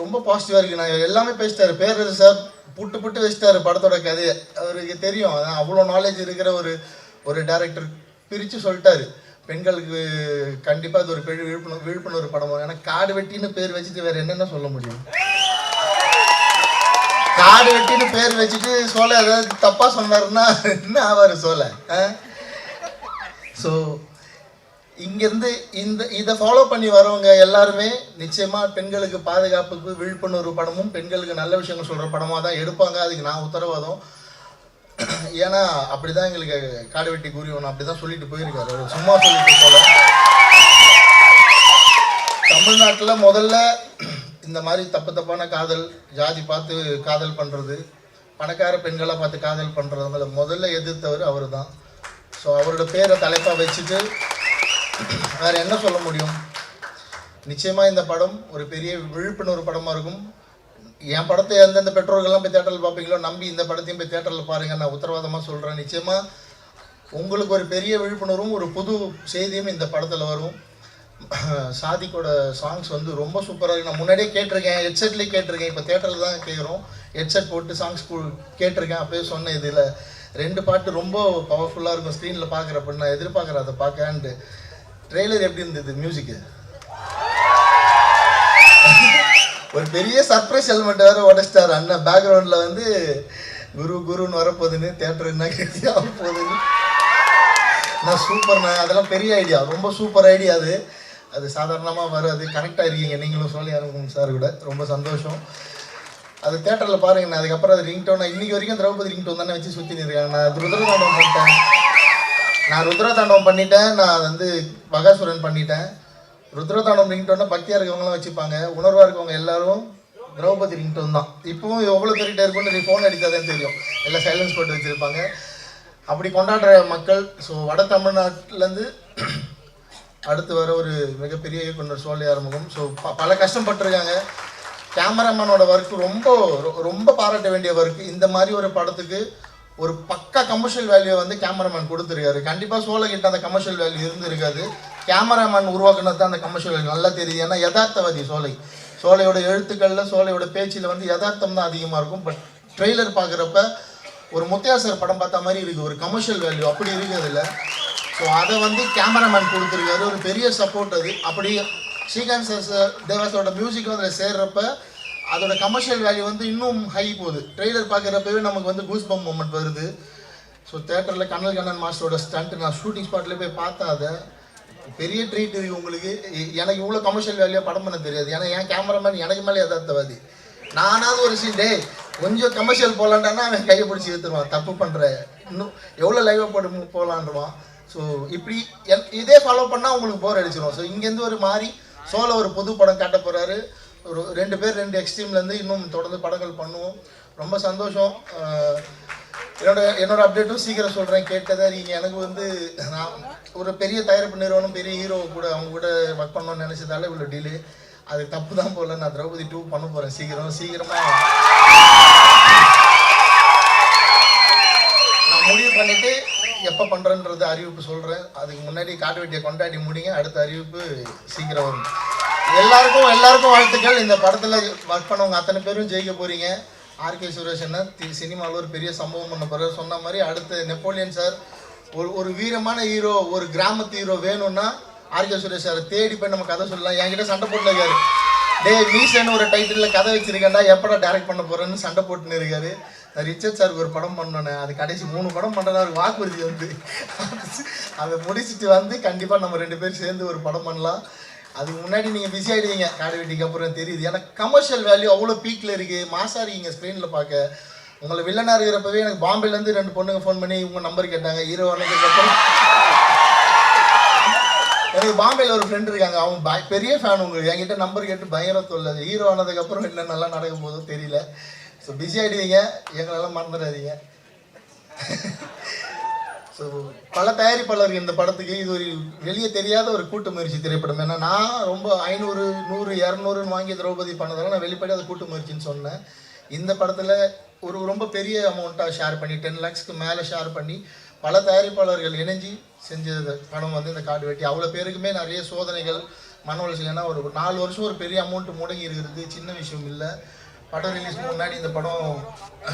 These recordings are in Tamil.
ரொம்ப பாசிட்டிவாக இருக்குது. நான் எல்லாமே பேசிட்டாரு பேர் சார், புட்டு வச்சிட்டாரு படத்தோட கதையை. அவருக்கு தெரியும், அவ்வளோ நாலேஜ் இருக்கிற ஒரு டைரக்டர் பிரித்து சொல்லிட்டாரு. பெண்களுக்கு கண்டிப்பாக அது ஒரு பெரிய விழிப்புணர்வு படம். ஏன்னா காடு வெட்டின்னு பேர் வச்சுட்டு வேறு என்னென்ன சொல்ல முடியும்? காடு வெட்டின்னு பேர் வச்சுட்டு சோலை ஏதாவது தப்பாக சொன்னாருன்னா என்ன ஆவார் சோலை? ஸோ இங்கேருந்து இதை ஃபாலோ பண்ணி வரவங்க எல்லாருமே நிச்சயமாக பெண்களுக்கு பாதுகாப்புக்கு விழிப்புணர்வு படமும் பெண்களுக்கு நல்ல விஷயங்கள் சொல்கிற படமாக தான் எடுப்பாங்க. அதுக்கு நான் உத்தரவாதம். ஏன்னா அப்படி தான் எங்களுக்கு காடு வெட்டி கூறியவன் அப்படி தான் சொல்லிட்டு போயிருக்காரு, சும்மா சொல்லிட்டு போல. தமிழ்நாட்டில் முதல்ல இந்த மாதிரி தப்பான காதல், ஜாதி பார்த்து காதல் பண்ணுறது, பணக்கார பெண்களை பார்த்து காதல் பண்ணுறதுங்களை முதல்ல எதிர்த்தவர் அவர் தான். ஸோ அவரோட பேரை தலைப்பாக வச்சுட்டு வேறு என்ன சொல்ல முடியும்? நிச்சயமாக இந்த படம் ஒரு பெரிய விழிப்புணர்வு படமாக இருக்கும். என் படத்தை எந்தெந்த பெற்றோர்கள்லாம் போய் தேட்டரில் பார்ப்பீங்களோ நம்பி இந்த படத்தையும் போய் தேட்டரில் பாருங்கள், நான் உத்தரவாதமாக சொல்கிறேன். நிச்சயமாக உங்களுக்கு ஒரு பெரிய விழிப்புணர்வும் ஒரு புது செய்தியும் இந்த படத்தில் வரும். சாதிக்கோட சாங்ஸ் வந்து ரொம்ப சூப்பராக இருக்குது. நான் முன்னாடியே கேட்டிருக்கேன், ஹெட்செட்லேயே கேட்டிருக்கேன். இப்போ தேட்டரில் தான் கேட்குறோம். ஹெட்செட் போட்டு சாங்ஸ் கேட்டிருக்கேன். அப்போயே சொன்னேன், இதில் 2 பாட்டு ரொம்ப பவர்ஃபுல்லாக இருக்கும் ஸ்க்ரீனில் பார்க்குறப்ப. நான் எதிர்பார்க்குறேன் அதை பார்க்கன்ட்டு. ட்ரெய்லர் எப்படி இருந்தது? மியூசிக்கு ஒரு பெரிய சர்ப்ரைஸ் எலிமெண்ட் வேறு உடச்சிட்டார் அண்ணன். பேக்ரவுண்டில் வந்து குருன்னு வரப்போகுதுன்னு, தேட்டர் என்ன கேட்டியாக போகுதுன்னு. நான் சூப்பர்ண்ணா, அதெல்லாம் பெரிய ஐடியா, ரொம்ப சூப்பர் ஐடியா. அது சாதாரணமாக வராது. கரெக்டாக இருக்கீங்க நீங்களும், சொல்லி ஆரம்பிக்கும் சார் கூட. ரொம்ப சந்தோஷம். அது தேட்டரில் பாருங்கண்ணா. அதுக்கப்புறம் அது ரிங்டோன் இன்றைக்கி வரைக்கும் திரௌபதி ரிங்டோன் தானே வச்சு சுற்றி நிற்கிறாங்க. நான் ருத்ரதாண்டவம் பண்ணிட்டேன். நான் வந்து பகாசுரன் பண்ணிட்டேன். ருத்ரதாண்டவம் ரிங்டோன்னா பக்தியாக இருக்கவங்களாம் வச்சுப்பாங்க, உணர்வாக இருக்கவங்க எல்லாரும் திரௌபதி ரிங்டோன் தான். இப்போவும் எவ்வளோ பேர்கிட்ட இருக்குன்னு ஃபோன் அடித்தாதான் தெரியும், எல்லாம் சைலன்ஸ் போட்டு வச்சுருப்பாங்க. அப்படி கொண்டாடுற மக்கள். ஸோ வட தமிழ்நாட்டிலேருந்து அடுத்து வர ஒரு மிகப்பெரிய இயக்குனர் சோலை ஆறுமுகம். ஸோ பல கஷ்டப்பட்டுருக்காங்க. கேமராமேனோட ஒர்க்கு ரொம்ப பாராட்ட வேண்டிய ஒர்க்கு. இந்த மாதிரி ஒரு படத்துக்கு ஒரு பக்கா கமர்ஷியல் வேல்யூ வந்து கேமராமேன் கொடுத்துருக்காரு. கண்டிப்பாக சோலை கிட்ட அந்த கமர்ஷியல் வேல்யூ இருந்திருக்காது. கேமராமேன் உருவாக்குனது தான் அந்த கமர்ஷியல் வேல்யூ நல்லா தெரியுது. ஏன்னா யதார்த்தவாதி சோலையோட எழுத்துக்களில், சோலையோட பேச்சில் வந்து யதார்த்தம் தான் அதிகமாக இருக்கும். பட் ட்ரெய்லர் பார்க்குறப்ப ஒரு முத்தையாசர் படம் பார்த்த மாதிரி இருக்குது, ஒரு கமர்ஷியல் வேல்யூ அப்படி இருக்குது அதில். ஸோ அதை வந்து கேமராமேன் கொடுத்துருக்காரு, ஒரு பெரிய சப்போர்ட் அது. அப்படி ஸ்ரீகாந்த் தேவாஸோட மியூசிக் அதில் சேர்றப்ப அதோட கமர்ஷியல் வேல்யூ வந்து இன்னும் ஹை போகுது. ட்ரெய்லர் பார்க்குறப்பவே நமக்கு வந்து கூஸ் பம்ப் மூமெண்ட் வருது. ஸோ தேட்டரில் கண்ணன் மாஸ்டரோட ஸ்டண்ட் நான் ஷூட்டிங் ஸ்பாட்டில் போய் பார்த்தா அதை பெரிய ட்ரீட் இருக்குது உங்களுக்கு. எனக்கு இவ்வளோ கமர்ஷியல் வேல்யூ படம் பண்ண தெரியாது. ஏன்னா என் கேமராமேன் எனக்கு மேலே யதார்த்தவாதி. நானாவது ஒரு சீன் டே கொஞ்சம் கமர்ஷியல் போகலான்டானா அவன் கையை பிடிச்சி எடுத்துருவான், தப்பு பண்ணுற இன்னும் எவ்வளோ லைவாக போட்டு போகலான்டுவான். ஸோ இப்படி இதே ஃபாலோ பண்ணால் உங்களுக்கு போர் அடிச்சிடும். ஸோ இங்கேருந்து ஒரு மாதிரி சோலை ஒரு புது படம் காட்ட போகிறாரு. ஒரு 2 பேர் 2 எக்ஸ்ட்ரீம்லேருந்து இன்னும் தொடர்ந்து படங்கள் பண்ணுவோம். ரொம்ப சந்தோஷம். என்னோட அப்டேட்டும் சீக்கிரம் சொல்கிறேன், கேட்டதாக நீங்கள். எனக்கு வந்து நான் ஒரு பெரிய தயாரிப்பு நிறுவனம், பெரிய ஹீரோ கூட அவங்க கூட ஒர்க் பண்ணணும்னு நினச்சதால இவ்வளோ டிலே. அது தப்பு தான் போல. நான் திரௌபதி 2 பண்ண போகிறேன் சீக்கிரமாக நான் முடிவு பண்ணிவிட்டு எப்போ பண்ணுறேன்றது அறிவிப்பு சொல்கிறேன். அதுக்கு முன்னாடி காட்டு வெட்டியை கொண்டாடி முடிங்க, அடுத்த அறிவிப்பு சீக்கிரம் வரும். எல்லாருக்கும் வாழ்த்துக்கள். இந்த படத்தில் ஒர்க் பண்ணவங்க அத்தனை பேரும் ஜெயிக்க போகிறீங்க. ஆர்கே சுரேஷ் என்ன சினிமாவில் ஒரு பெரிய சம்பவம் பண்ண போகிறார். சொன்ன மாதிரி அடுத்து நெப்போலியன் சார் ஒரு வீரமான ஹீரோ, ஒரு கிராமத்து ஹீரோ வேணும்னா ஆர்கே சுரேஷ் சார் தேடி போய் நம்ம கதை சொல்லலாம். என்கிட்ட சண்டை போட்டுன்னு இருக்காரு, டே மீசன்னு ஒரு டைட்டிலில் கதை வச்சிருக்கேன்டா, எப்படா டைரக்ட் பண்ண போகிறேன்னு சண்டை போட்டுன்னு இருக்காரு. ரிச்சர்ட் சாருக்கு ஒரு படம் பண்ணோன்னே அது கடைசி 3 படம் பண்ணுறதா ஒரு வாக்குறுதி வந்து அதை முடிச்சுட்டு வந்து கண்டிப்பாக நம்ம 2 பேரும் சேர்ந்து ஒரு படம் பண்ணலாம். அதுக்கு முன்னாடி நீங்கள் பிஸி ஆகிடுவீங்க காடு வெட்டிக்கு அப்புறம் தெரியுது. ஏன்னா கமர்ஷியல் வேல்யூ அவ்வளோ பீக்கில் இருக்குது. மாசாக இருக்கீங்க ஸ்க்ரீனில் பார்க்க. உங்களை வில்லனாக இருக்கிறப்பவே எனக்கு பாம்பேலேருந்து 2 பொண்ணுங்க ஃபோன் பண்ணி உங்கள் நம்பர் கேட்டாங்க. ஹீரோ ஆனதுக்கப்புறம் எனக்கு பாம்பேயில் ஒரு ஃப்ரெண்ட் இருக்காங்க, அவங்க பெரிய ஃபேன். உங்களுக்கு என்கிட்ட நம்பர் கேட்டு பயங்கர தொல்லை. ஹீரோ ஆனதுக்கப்புறம் என்ன நல்லா நடக்க போதோ தெரியல. ஸோ பிஸி ஆகிடுவீங்க, எங்களெல்லாம் மறந்துடாதீங்க. ஸோ பல தயாரிப்பாளர்கள் இந்த படத்துக்கு இது ஒரு வெளியே தெரியாத ஒரு கூட்டு முயற்சி திரைப்படம். ஏன்னா நான் ரொம்ப 500, 100, 200 வாங்கி திரௌபதி பண்ணதால நான் வெளிப்படையாக அது கூட்டு முயற்சின்னு சொன்னேன். இந்த படத்தில் ஒரு ரொம்ப பெரிய அமௌண்ட்டாக ஷேர் பண்ணி 10 lakhsக்கு மேலே ஷேர் பண்ணி பல தயாரிப்பாளர்கள் இணைஞ்சி செஞ்ச படம் வந்து இந்த காடு வெட்டி. அவ்வளோ பேருக்குமே நிறைய சோதனைகள், மன உளைச்சல். ஏன்னா ஒரு 4 வருஷம் ஒரு பெரிய அமௌண்ட் முடங்கி இருக்கிறது சின்ன விஷயம் இல்லை. படம் ரிலீஸ்க்கு முன்னாடி இந்த படம்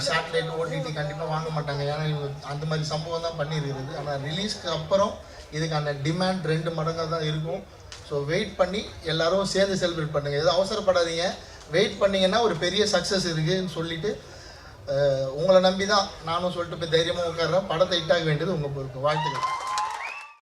சேட்டலைட் ஓடிடி கண்டிப்பாக வாங்க மாட்டாங்க, ஏன்னா இவங்க அந்த மாதிரி சம்பவம் தான் பண்ணியிருக்கிறது. ஆனால் ரிலீஸ்க்கு அப்புறம் இதுக்கான டிமாண்ட் 2 மடங்காக தான் இருக்கும். ஸோ வெயிட் பண்ணி எல்லோரும் சேர்ந்து செலிப்ரேட் பண்ணுங்கள், எதுவும் அவசரப்படாதீங்க. வெயிட் பண்ணிங்கன்னா ஒரு பெரிய சக்ஸஸ் இருக்குதுன்னு சொல்லிவிட்டு உங்களை நம்பி தான் நானும் சொல்லிட்டு போய் தைரியமாக உட்கார்றேன். படத்தை ஹிட்டாக வேண்டியது உங்கள் பொறுப்பு. வாழ்த்துக்கள்.